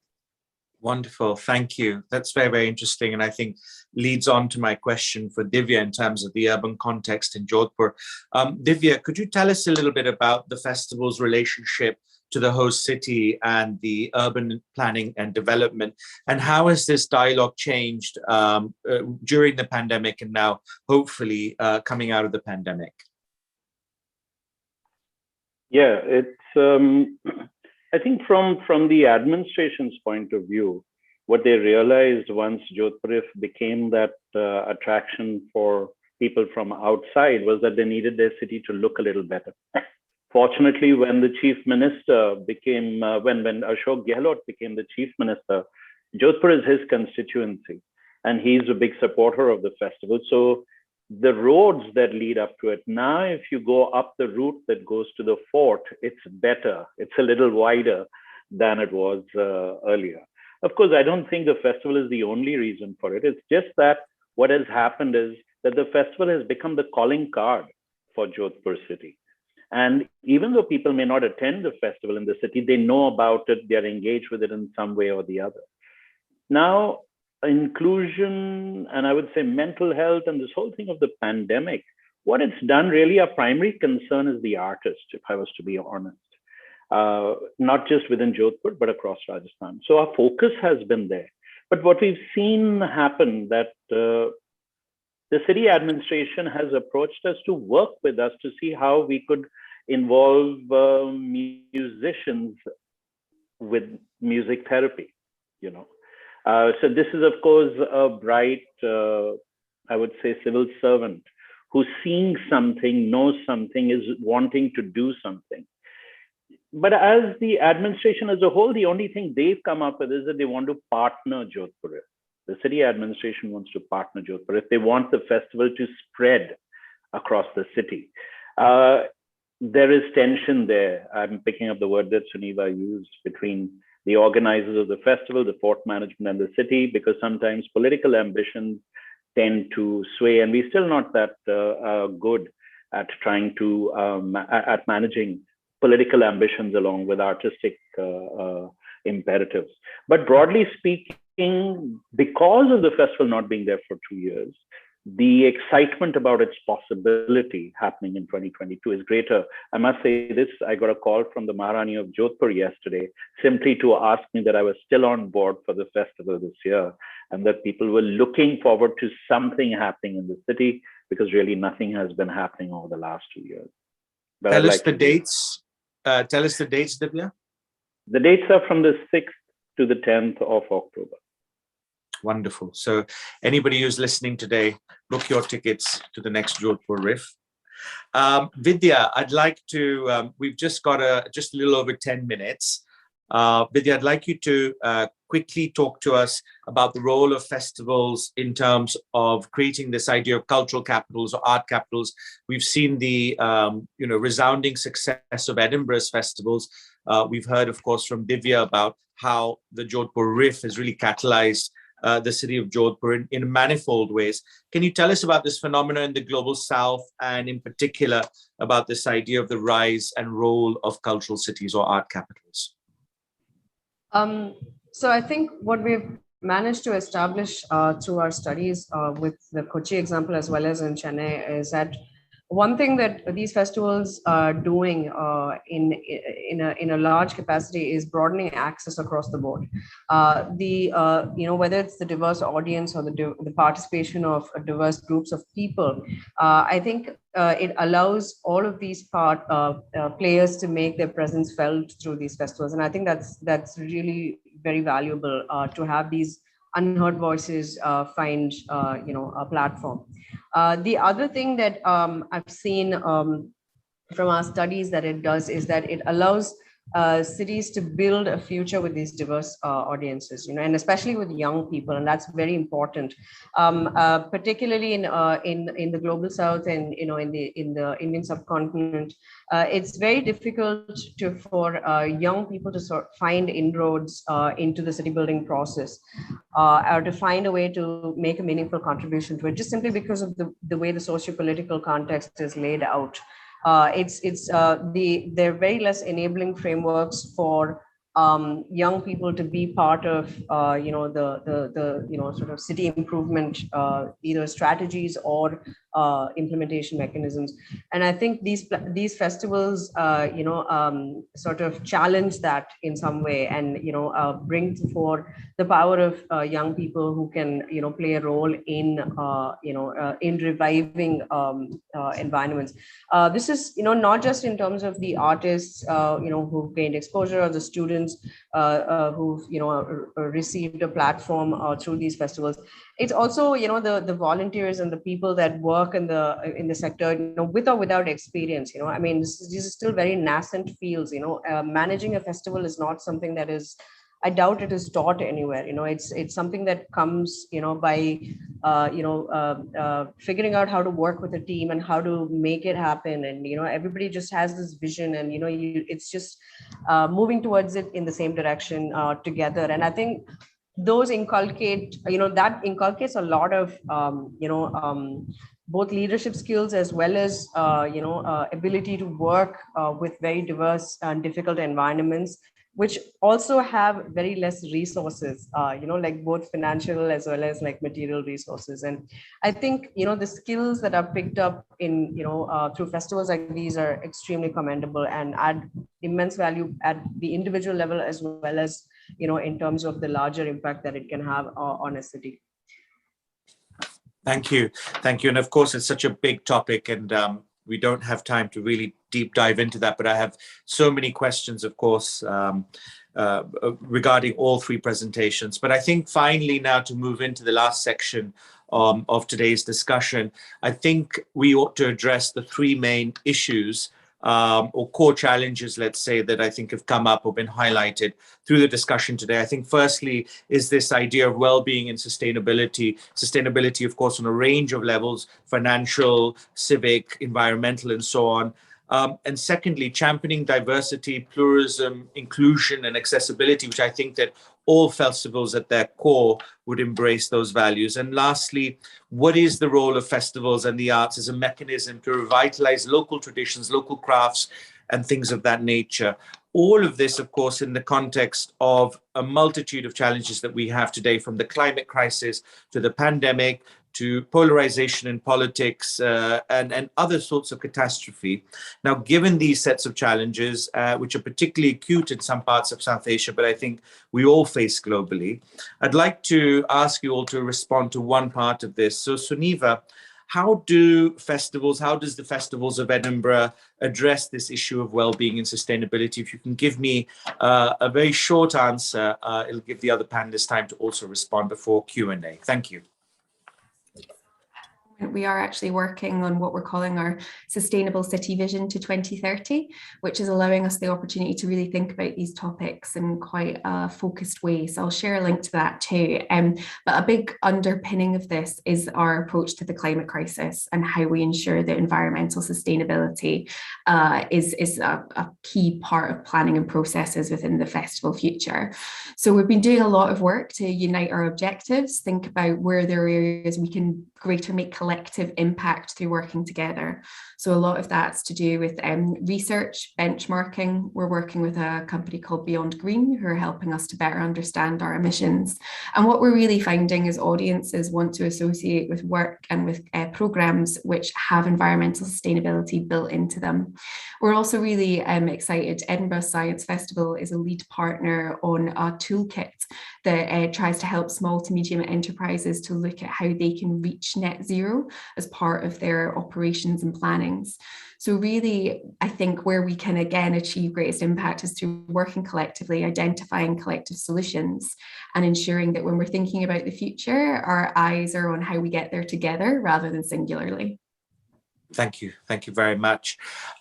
Wonderful, thank you. That's very, very interesting, and I think leads on to my question for Divya in terms of the urban context in Jodhpur. Divya, could you tell us a little bit about the festival's relationship to the host city and the urban planning and development, and how has this dialogue changed during the pandemic and now hopefully coming out of the pandemic? Yeah, it's I think from the administration's point of view, what they realized once Jodhpur became that attraction for people from outside was that they needed their city to look a little better. Fortunately, when the chief minister became, when Ashok Gehlot became the chief minister, Jodhpur is his constituency, and he's a big supporter of the festival. So the roads that lead up to it, now if you go up the route that goes to the fort, it's better. It's a little wider than it was earlier. Of course, I don't think the festival is the only reason for it. It's just that what has happened is that the festival has become the calling card for Jodhpur city. And even though people may not attend the festival in the city, they know about it, they're engaged with it in some way or the other. Now, inclusion, and I would say mental health and this whole thing of the pandemic, what it's done really, our primary concern is the artist, if I was to be honest, not just within Jodhpur, but across Rajasthan. So our focus has been there. But what we've seen happen that the city administration has approached us to work with us to see how we could involve musicians with music therapy, you know. So this is, of course, a bright, I would say, civil servant who's seeing something, knows something, is wanting to do something. but as the administration as a whole, the only thing they've come up with is that they want to partner Jodhpur. The city administration wants to partner Jodhpur if they want the festival to spread across the city. There is tension there. I'm picking up the word that Suniva used between the organizers of the festival, the fort management, and the city, because sometimes political ambitions tend to sway, and we're still not that good at trying to at managing political ambitions along with artistic imperatives. But broadly speaking, because of the festival not being there for 2 years, the excitement about its possibility happening in 2022 is greater. I must say this, I got a call from the Maharani of Jodhpur yesterday, simply to ask me that I was still on board for the festival this year, and that people were looking forward to something happening in the city, because really nothing has been happening over the last 2 years. But tell us the dates. Tell us the dates, Divya. The dates are from the 6th to the 10th of October. Wonderful. So anybody who's listening today, book your tickets to the next Jodhpur Riff. Vidya, I'd like to, we've just got just a little over 10 minutes. Vidya, I'd like you to quickly talk to us about the role of festivals in terms of creating this idea of cultural capitals or art capitals. We've seen the resounding success of Edinburgh's festivals. We've heard, of course, from Divya about how the Jodhpur Riff has really catalyzed the city of Jodhpur in manifold ways. Can you tell us about this phenomenon in the global south, and in particular about this idea of the rise and role of cultural cities or art capitals? So I think what we've managed to establish through our studies with the Kochi example as well as in Chennai is that one thing that these festivals are doing in a large capacity is broadening access across the board. Whether it's the diverse audience or the participation of diverse groups of people, I think it allows all of these players to make their presence felt through these festivals, and I think that's really very valuable to have these unheard voices find a platform. The other thing that I've seen from our studies that it does is that it allows cities to build a future with these diverse audiences, and especially with young people, and that's very important, particularly in the global south and in the Indian subcontinent. It's very difficult for young people to find inroads into the city building process, or to find a way to make a meaningful contribution to it, just simply because of the way the socio-political context is laid out. They're very less enabling frameworks for young people to be part of the sort of city improvement either strategies or implementation mechanisms. And I think these festivals sort of challenge that in some way, and bring forth the power of young people who can play a role in reviving environments. This is not just in terms of the artists who've gained exposure, or the students who've received a platform through these festivals. It's also the volunteers and the people that work in the sector, with or without experience. I mean, these are still very nascent fields. Managing a festival is not something that is, I doubt it is taught anywhere. It's something that comes by figuring out how to work with a team and how to make it happen, and everybody just has this vision, and it's just moving towards it in the same direction together. And I think those inculcate, that inculcates a lot of both leadership skills as well as ability to work with very diverse and difficult environments, which also have very less resources, like both financial as well as like material resources. And I think, the skills that are picked up in, through festivals like these are extremely commendable and add immense value at the individual level, as well as, in terms of the larger impact that it can have on a city. Thank you. Thank you. And of course, it's such a big topic, and we don't have time to really deep dive into that, but I have so many questions, of course, regarding all three presentations. But I think finally now, to move into the last section of today's discussion, I think we ought to address the three main issues or core challenges, let's say, that I think have come up or been highlighted through the discussion today. I think firstly is this idea of well-being and sustainability. Sustainability, of course, on a range of levels: financial, civic, environmental, and so on. And secondly, championing diversity, pluralism, inclusion, and accessibility, which I think that all festivals at their core would embrace those values. And lastly, what is the role of festivals and the arts as a mechanism to revitalize local traditions, local crafts, and things of that nature? All of this, of course, in the context of a multitude of challenges that we have today, from the climate crisis to the pandemic, to polarization in politics, and other sorts of catastrophe. Now, given these sets of challenges, which are particularly acute in some parts of South Asia, but I think we all face globally, I'd like to ask you all to respond to one part of this. So, Suniva, how does the festivals of Edinburgh address this issue of well-being and sustainability? If you can give me a very short answer, it'll give the other panelists time to also respond before Q&A. Thank you. We are actually working on what we're calling our Sustainable City Vision to 2030, which is allowing us the opportunity to really think about these topics in quite a focused way. So I'll share a link to that too. But a big underpinning of this is our approach to the climate crisis and how we ensure that environmental sustainability is a key part of planning and processes within the festival future. So we've been doing a lot of work to unite our objectives, think about where there are areas we can make collective impact through working together. So a lot of that's to do with research, benchmarking. We're working with a company called Beyond Green, who are helping us to better understand our emissions. And what we're really finding is audiences want to associate with work and with programs which have environmental sustainability built into them. We're also really excited. Edinburgh Science Festival is a lead partner on a toolkit that tries to help small to medium enterprises to look at how they can reach net zero as part of their operations and plannings. So really, I think where we can again achieve greatest impact is through working collectively, identifying collective solutions, and ensuring that when we're thinking about the future, our eyes are on how we get there together rather than singularly. Thank you. Thank you very much.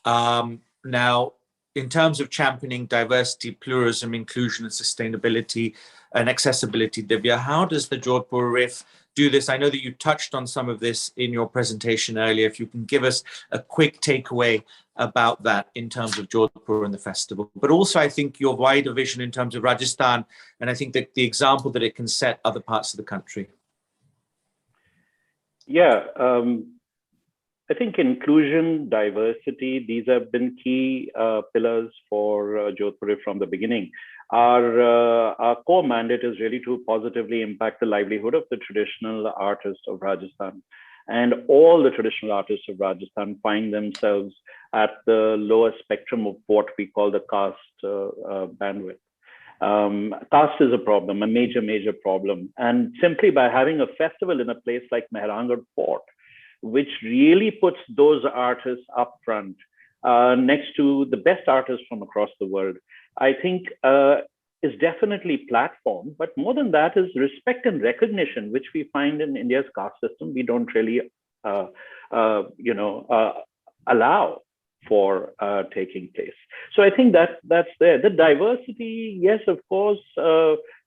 Now, in terms of championing diversity, pluralism, inclusion, and sustainability and accessibility, Divya, how does the Jodhpur RIF do this? I know that you touched on some of this in your presentation earlier. If you can give us a quick takeaway about that in terms of Jodhpur and the festival, but also I think your wider vision in terms of Rajasthan, and I think that the example that it can set other parts of the country. Yeah, I think inclusion, diversity, these have been key pillars for Jodhpur from the beginning. Our core mandate is really to positively impact the livelihood of the traditional artists of Rajasthan. And all the traditional artists of Rajasthan find themselves at the lower spectrum of what we call the caste bandwidth. Caste is a problem, a major problem. And simply by having a festival in a place like Mehrangarh Fort, which really puts those artists up front next to the best artists from across the world, I think is definitely platform, but more than that is respect and recognition, which we find in India's caste system. We don't really, allow for taking place. So I think that's there. The diversity, yes, of course,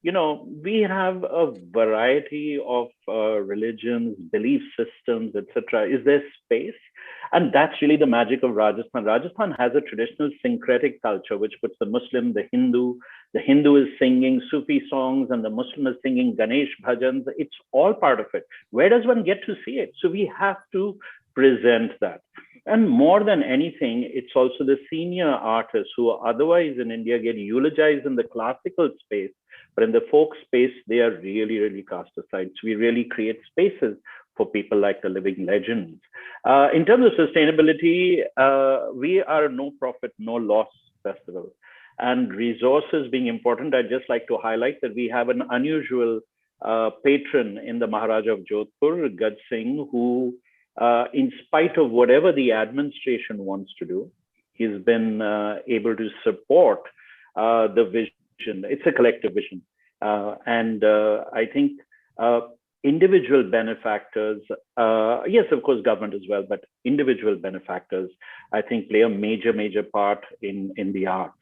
we have a variety of religions, belief systems, etc. Is there space? And that's really the magic of Rajasthan. Rajasthan has a traditional syncretic culture, which puts the Muslim, the Hindu is singing Sufi songs and the Muslim is singing Ganesh bhajans. It's all part of it. Where does one get to see it? So we have to present that. And more than anything, it's also the senior artists who otherwise in India get eulogized in the classical space, but in the folk space, they are really, really cast aside. So we really create spaces for people like the living legends. In terms of sustainability, we are a no profit, no loss festival. And resources being important, I'd just like to highlight that we have an unusual patron in the Maharaja of Jodhpur, Gaj Singh, who in spite of whatever the administration wants to do, he's been able to support the vision. It's a collective vision. And I think individual benefactors, yes, of course, government as well, but individual benefactors, I think, play a major part in the arts.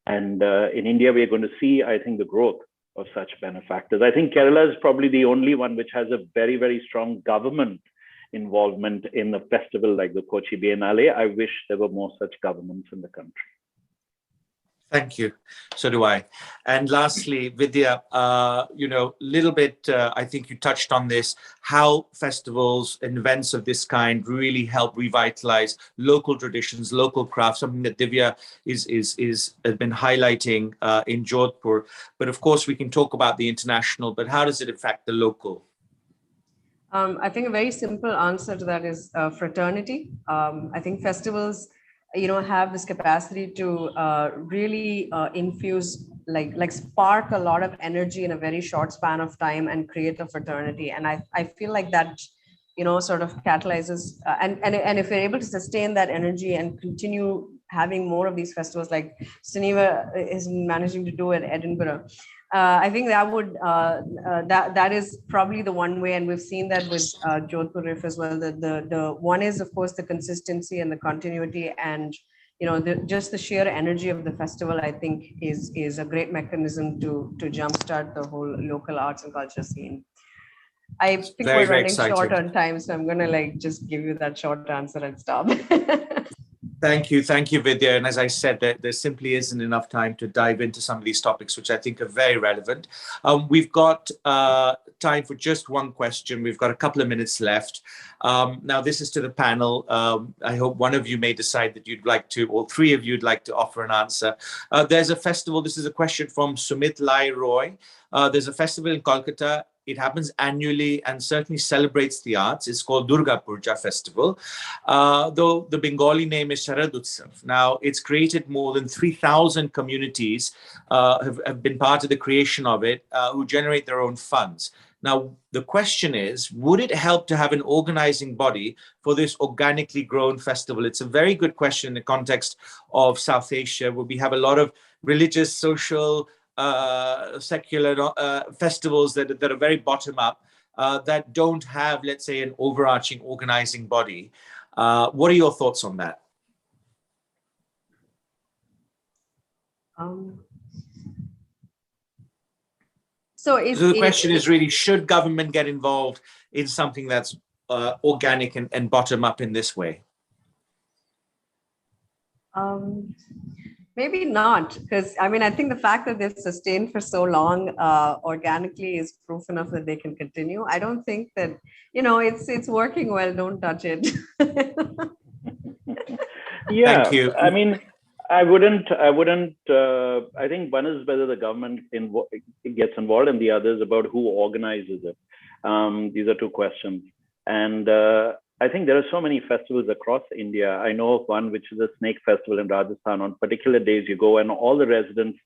And in India, we're going to see, I think, the growth of such benefactors. I think Kerala is probably the only one which has a very strong government involvement in a festival like the Kochi Biennale. I wish there were more such governments in the country. Thank you. So do I. And lastly, Vidya, little bit, I think you touched on this, how festivals and events of this kind really help revitalize local traditions, local crafts, something that Divya has been highlighting in Jodhpur. But of course, we can talk about the international, but how does it affect the local? I think a very simple answer to that is fraternity. I think festivals have this capacity to really infuse, like spark a lot of energy in a very short span of time and create a fraternity. And I feel like that, sort of catalyzes, and if we're able to sustain that energy and continue having more of these festivals like Suneva is managing to do at Edinburgh, I think that would that is probably the one way, and we've seen that with Jodhpur Riff as well. The one is, of course, the consistency and the continuity, and just the sheer energy of the festival, I think, is a great mechanism to jumpstart the whole local arts and culture scene. I think we're running short on time, so I'm gonna just give you that short answer and stop. Thank you, Vidya. And as I said, there simply isn't enough time to dive into some of these topics, which I think are very relevant. We've got time for just one question. We've got a couple of minutes left. Now, this is to the panel. I hope one of you may decide that you'd like to, or three of you would like to offer an answer. There's a festival. This is a question from Sumit Lai Roy. There's a festival in Kolkata. It happens annually and certainly celebrates the arts. It's called Durga Puja Festival, though the Bengali name is Sharad Utsav. Now, it's created more than 3,000 communities have been part of the creation of it, who generate their own funds. Now, the question is, would it help to have an organizing body for this organically grown festival? It's a very good question in the context of South Asia, where we have a lot of religious, social, secular festivals that are very bottom up, that don't have, let's say, an overarching organizing body. What are your thoughts on that? So the question is really, should government get involved in something that's organic and bottom up in this way? Maybe not, because I think the fact that they've sustained for so long organically is proof enough that they can continue. I don't think that, it's working well. Don't touch it. Yeah, thank you. I wouldn't. I think one is whether the government gets involved, and the other is about who organizes it. These are two questions, and I think there are so many festivals across India. I know of one, which is a snake festival in Rajasthan. On particular days you go and all the residents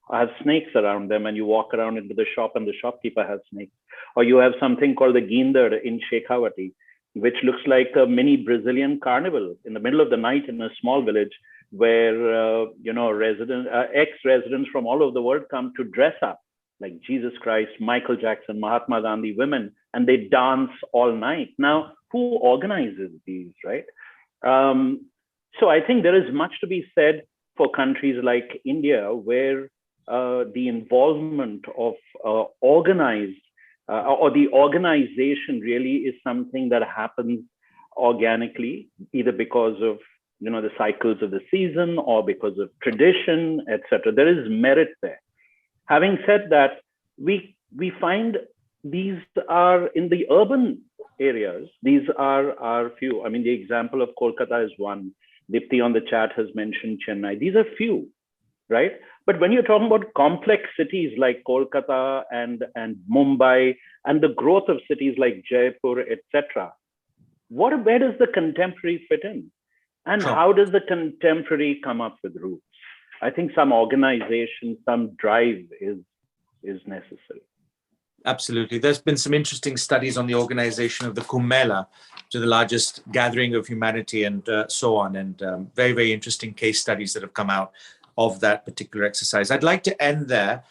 have snakes around them, and you walk around into the shop and the shopkeeper has snakes. Or you have something called the Geendar in Shekhawati, which looks like a mini Brazilian carnival in the middle of the night in a small village where, ex-residents from all over the world come to dress up like Jesus Christ, Michael Jackson, Mahatma Gandhi, women, and they dance all night. Now, who organizes these, right? So I think there is much to be said for countries like India, where the involvement of organized or the organization really is something that happens organically, either because of the cycles of the season or because of tradition, etc. There is merit there. Having said that, we find these are in the urban areas. These are few. The example of Kolkata is one. Dipti on the chat has mentioned Chennai. These are few, right? But when you're talking about complex cities like Kolkata and Mumbai, and the growth of cities like Jaipur, etc., where does the contemporary fit in? And how does the contemporary come up with roots? I think some organization, some drive is necessary. Absolutely. There's been some interesting studies on the organization of the Kumbh Mela, to the largest gathering of humanity, and so on, and very, very interesting case studies that have come out of that particular exercise. I'd like to end there.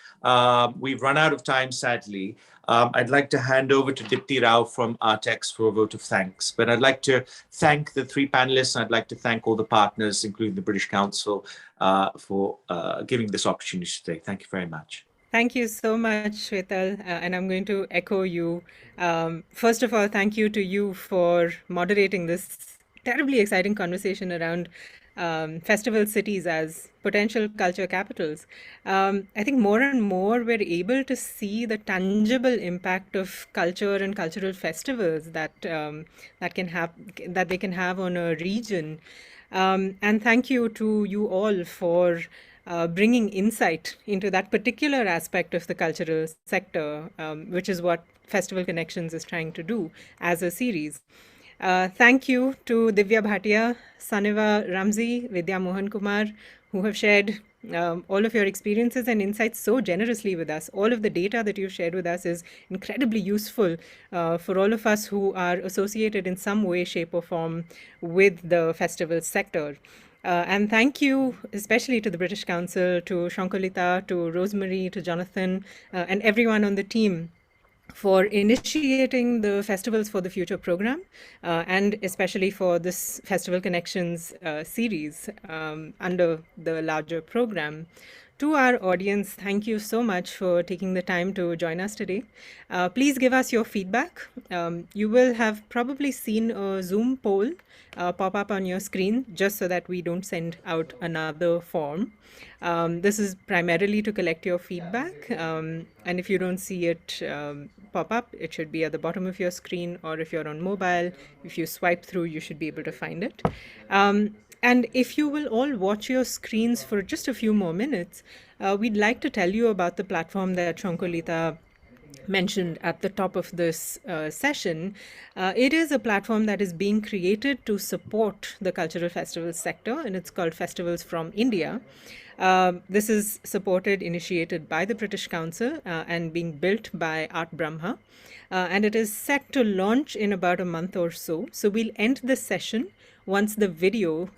We've run out of time, sadly. I'd like to hand over to Dipti Rao from Artex for a vote of thanks. But I'd like to thank the three panelists, and I'd like to thank all the partners, including the British Council, for giving this opportunity today. Thank you very much. Thank you so much, Shwetal, and I'm going to echo you. First of all, thank you to you for moderating this terribly exciting conversation around festival cities as potential culture capitals. I think more and more we're able to see the tangible impact of culture and cultural festivals that they can have on a region. And thank you to you all for bringing insight into that particular aspect of the cultural sector, which is what Festival Connections is trying to do as a series. Thank you to Divya Bhatia, Saniva Ramzi, Vidya Mohan Kumar, who have shared all of your experiences and insights so generously with us. All of the data that you've shared with us is incredibly useful for all of us who are associated in some way, shape or form with the festival sector. And thank you especially to the British Council, to Shankolita, to Rosemary, to Jonathan, and everyone on the team for initiating the Festivals for the Future program, and especially for this Festival Connections series under the larger program. To our audience, thank you so much for taking the time to join us today. Please give us your feedback. You will have probably seen a Zoom poll pop up on your screen, just so that we don't send out another form. This is primarily to collect your feedback, and if you don't see it pop up, it should be at the bottom of your screen, or if you're on mobile, if you swipe through, you should be able to find it. And if you will all watch your screens for just a few more minutes, we'd like to tell you about the platform that Shankolita mentioned at the top of this session. It is a platform that is being created to support the cultural festival sector, and it's called Festivals from India. This is supported, initiated by the British Council and being built by Art Brahma. And it is set to launch in about a month or so. So we'll end this session once the video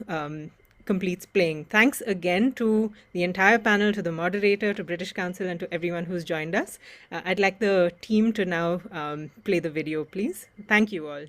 completes playing. Thanks again to the entire panel, to the moderator, to British Council, and to everyone who's joined us. I'd like the team to now play the video, please. Thank you all.